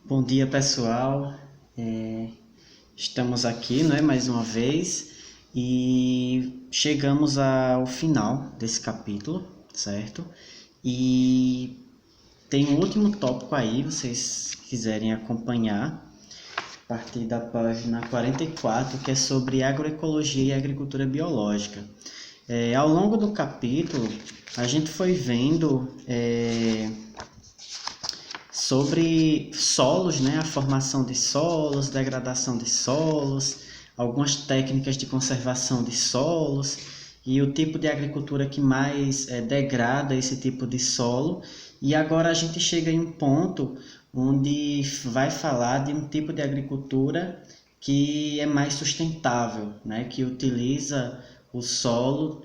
Bom dia, pessoal. Estamos aqui, né, mais uma vez e chegamos ao final desse capítulo, certo? E tem um último tópico aí, vocês quiserem acompanhar, a partir da página 44, que é sobre agroecologia e agricultura biológica. Ao longo do capítulo, a gente foi vendo sobre solos, né? A formação de solos, degradação de solos, algumas técnicas de conservação de solos e o tipo de agricultura que mais degrada esse tipo de solo. E agora a gente chega em um ponto onde vai falar de um tipo de agricultura que é mais sustentável, né? Que utiliza o solo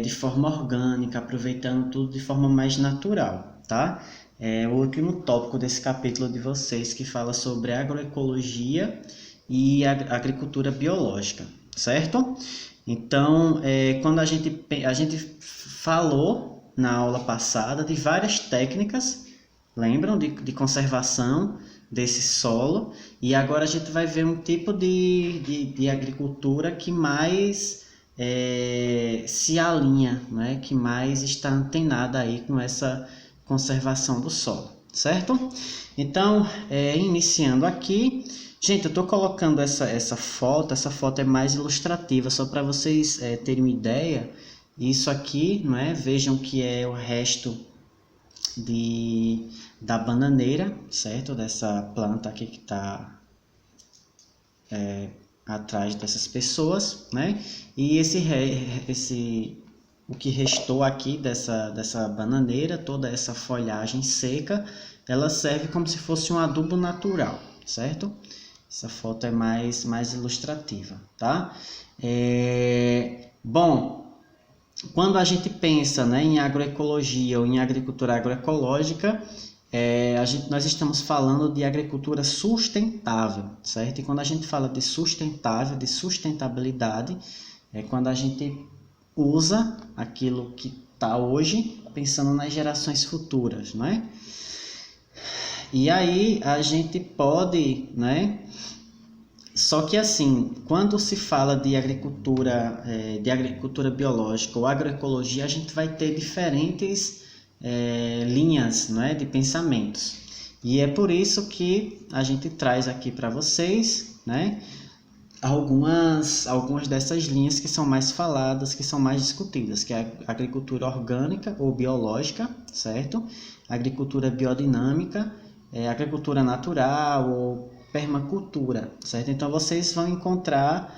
de forma orgânica, aproveitando tudo de forma mais natural, tá? É o último tópico desse capítulo de vocês, que fala sobre agroecologia e agricultura biológica, certo? Então, quando a gente falou na aula passada de várias técnicas, lembram, de conservação desse solo, e agora a gente vai ver um tipo de agricultura que mais se alinha, né? Que mais está antenada aí com essa conservação do solo, certo? Então, iniciando aqui, gente, eu estou colocando essa foto é mais ilustrativa, só para vocês terem uma ideia. Isso aqui, não é? Vejam que é o resto da bananeira, certo? Dessa planta aqui que está atrás dessas pessoas, né? E o que restou aqui dessa bananeira, toda essa folhagem seca, ela serve como se fosse um adubo natural, certo? Essa foto é mais ilustrativa, tá? Bom, quando a gente pensa, né, em agroecologia ou em agricultura agroecológica, nós estamos falando de agricultura sustentável, certo? E quando a gente fala de sustentável, de sustentabilidade, é quando a gente usa aquilo que está hoje, pensando nas gerações futuras, né? E aí a gente pode, né? Só que assim, quando se fala de agricultura biológica ou agroecologia, a gente vai ter diferentes linhas, né, de pensamentos. E é por isso que a gente traz aqui para vocês, né, algumas dessas linhas que são mais faladas, que são mais discutidas, que é a agricultura orgânica ou biológica, certo? Agricultura biodinâmica, agricultura natural ou permacultura, certo? Então vocês vão encontrar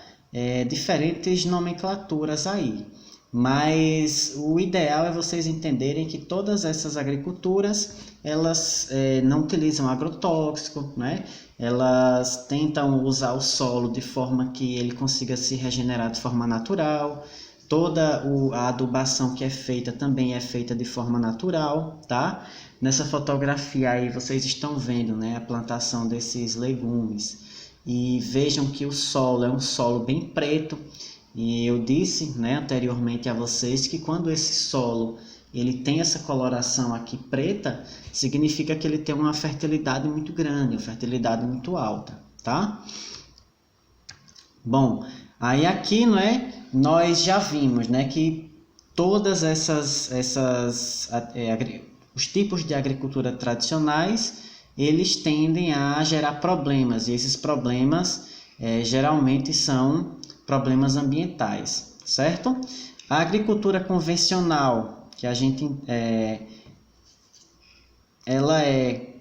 diferentes nomenclaturas aí, mas o ideal é vocês entenderem que todas essas agriculturas elas não utilizam agrotóxico, né? Elas tentam usar o solo de forma que ele consiga se regenerar de forma natural. Toda a adubação que é feita também é feita de forma natural, tá? Nessa fotografia aí vocês estão vendo, né, a plantação desses legumes. E vejam que o solo é um solo bem preto. E eu disse, né, anteriormente a vocês que quando esse solo ele tem essa coloração aqui preta, significa que ele tem uma fertilidade muito grande, uma fertilidade muito alta, tá? Bom, aí aqui, não é, nós já vimos, né, que todas os tipos de agricultura tradicionais, eles tendem a gerar problemas, e esses problemas geralmente são problemas ambientais, certo? A agricultura convencional, que a gente ela é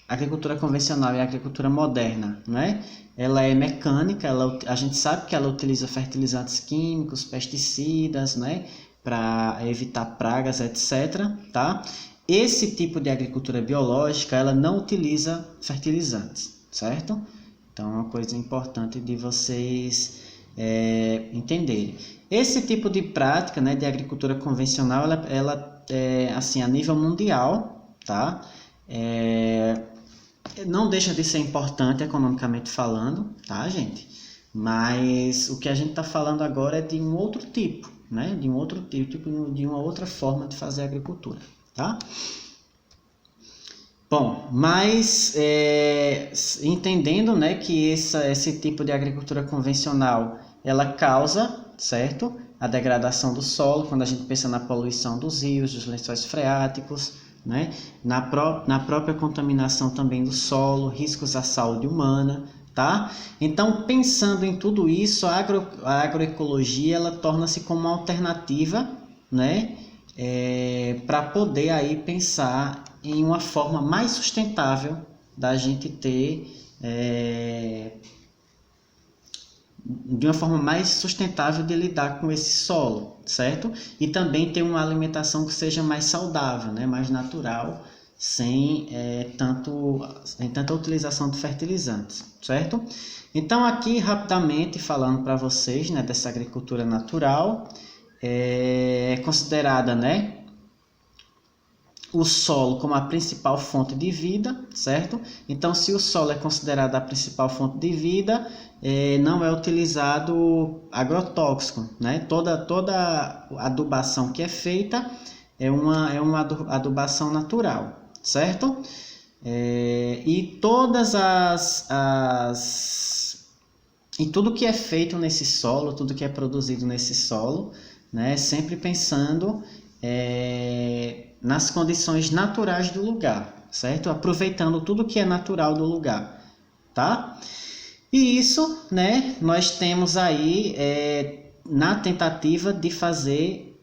agricultura convencional e agricultura moderna, né? Ela é mecânica, a gente sabe que ela utiliza fertilizantes químicos, pesticidas, né? Para evitar pragas, etc. Tá? Esse tipo de agricultura biológica, ela não utiliza fertilizantes, certo? Então, é uma coisa importante de vocês entenderem. Esse tipo de prática, né, de agricultura convencional, ela assim, a nível mundial, tá? Não deixa de ser importante economicamente falando, tá, gente? Mas o que a gente está falando agora é de um outro tipo, né? De um outro tipo, de uma outra forma de fazer agricultura, tá? Bom, mas entendendo, né, que esse tipo de agricultura convencional, ela causa, certo? A degradação do solo, quando a gente pensa na poluição dos rios, dos lençóis freáticos, né? Na própria contaminação também do solo, riscos à saúde humana, tá? Então, pensando em tudo isso, a agroecologia, ela torna-se como uma alternativa, né? Para poder aí pensar em uma forma mais sustentável da gente ter, de uma forma mais sustentável de lidar com esse solo, certo? E também ter uma alimentação que seja mais saudável, né? Mais natural, sem tanta utilização de fertilizantes, certo? Então aqui rapidamente falando para vocês, né, dessa agricultura natural, é considerada, né, o solo como a principal fonte de vida, certo? Então, se o solo é considerado a principal fonte de vida, não é utilizado agrotóxico, né? Toda adubação que é feita é uma adubação natural, certo? E e tudo que é feito nesse solo, tudo que é produzido nesse solo, né? Sempre pensando nas condições naturais do lugar, certo? Aproveitando tudo que é natural do lugar, tá? E isso, né, nós temos aí na tentativa de fazer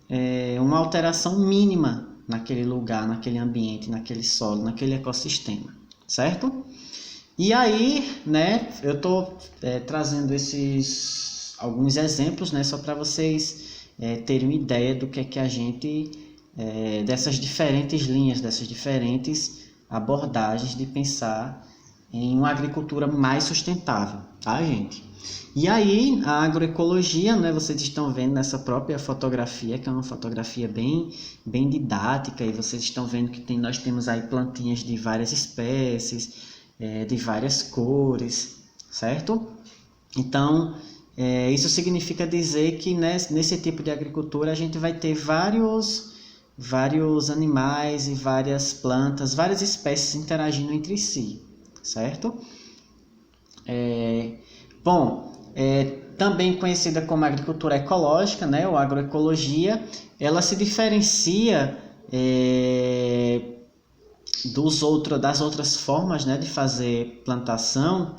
uma alteração mínima naquele lugar, naquele ambiente, naquele solo, naquele ecossistema, certo? E aí, né, eu estou trazendo esses alguns exemplos, né, só para vocês terem uma ideia do que a gente dessas diferentes linhas, dessas diferentes abordagens de pensar em uma agricultura mais sustentável, tá, gente? E aí, a agroecologia, né, vocês estão vendo nessa própria fotografia, que é uma fotografia bem didática, e vocês estão vendo que nós temos aí plantinhas de várias espécies, de várias cores, certo? Então, isso significa dizer que nesse tipo de agricultura a gente vai ter vários animais e várias plantas, várias espécies interagindo entre si, certo? Bom, também conhecida como agricultura ecológica, né, ou agroecologia, ela se diferencia das outras formas, né, de fazer plantação,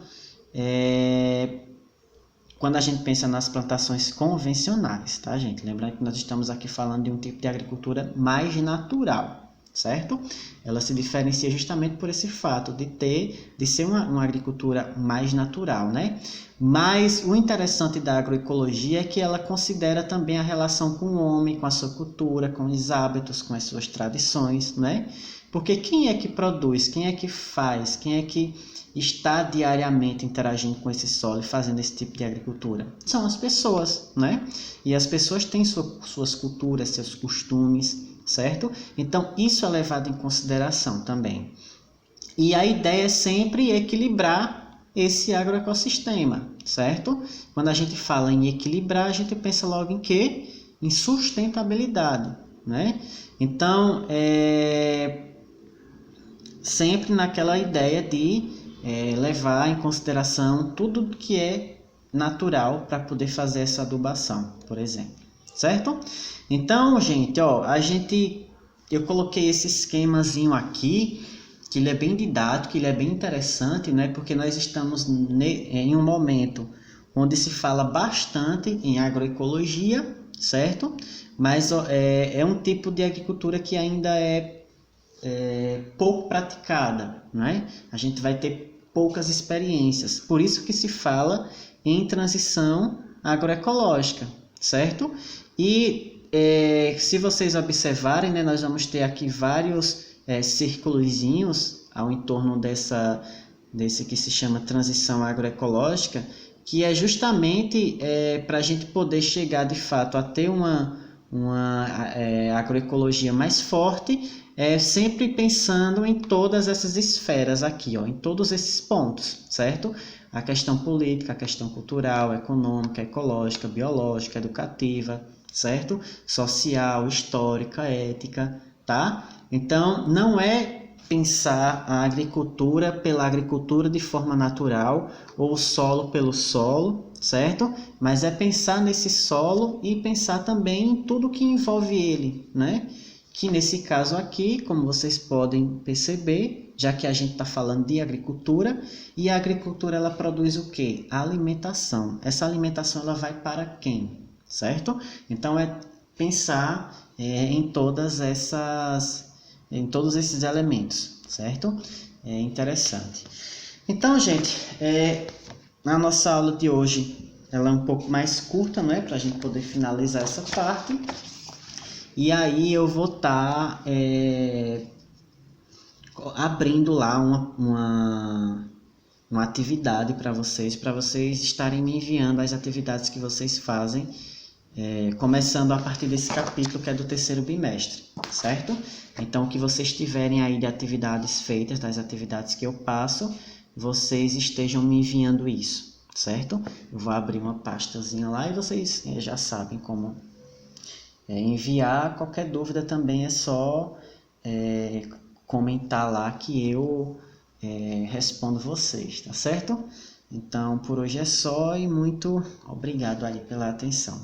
quando a gente pensa nas plantações convencionais, tá, gente? Lembrando que nós estamos aqui falando de um tipo de agricultura mais natural, certo? Ela se diferencia justamente por esse fato de ser uma agricultura mais natural, né? Mas o interessante da agroecologia é que ela considera também a relação com o homem, com a sua cultura, com os hábitos, com as suas tradições, né? Porque quem é que produz, quem é que faz, quem é que está diariamente interagindo com esse solo e fazendo esse tipo de agricultura? São as pessoas, né? E as pessoas têm suas culturas, seus costumes, certo? Então, isso é levado em consideração também. E a ideia é sempre equilibrar esse agroecossistema, certo? Quando a gente fala em equilibrar, a gente pensa logo em quê? Em sustentabilidade, né? Então, sempre naquela ideia de levar em consideração tudo que é natural para poder fazer essa adubação, por exemplo, certo? Então, gente, ó, eu coloquei esse esquemazinho aqui, que ele é bem didático, ele é bem interessante, né? Porque nós estamos em um momento onde se fala bastante em agroecologia, certo? Mas é um tipo de agricultura que ainda é pouco praticada, né? A gente vai ter poucas experiências. Por isso que se fala em transição agroecológica, certo? E se vocês observarem, né, nós vamos ter aqui vários círculozinhos ao entorno desse que se chama transição agroecológica, que é justamente para a gente poder chegar de fato a ter uma agroecologia mais forte, sempre pensando em todas essas esferas aqui, ó, em todos esses pontos, certo? A questão política, a questão cultural, econômica, ecológica, biológica, educativa, certo? Social, histórica, ética, tá? Então, não é pensar a agricultura pela agricultura de forma natural, ou o solo pelo solo, certo? Mas é pensar nesse solo e pensar também em tudo que envolve ele, né? Que nesse caso aqui, como vocês podem perceber, já que a gente está falando de agricultura, e a agricultura ela produz o quê? A alimentação. Essa alimentação ela vai para quem? Certo? Então é pensar em todos esses elementos, certo? É interessante. Então, gente, na nossa aula de hoje, ela é um pouco mais curta, não é? Para a gente poder finalizar essa parte. E aí eu vou estar abrindo lá uma atividade para vocês estarem me enviando as atividades que vocês fazem, começando a partir desse capítulo que é do terceiro bimestre, certo? Então, o que vocês tiverem aí de atividades feitas, das atividades que eu passo, vocês estejam me enviando isso, certo? Eu vou abrir uma pastazinha lá e vocês já sabem como enviar. Qualquer dúvida também é só comentar lá que eu respondo vocês, tá certo? Então, por hoje é só e muito obrigado aí pela atenção.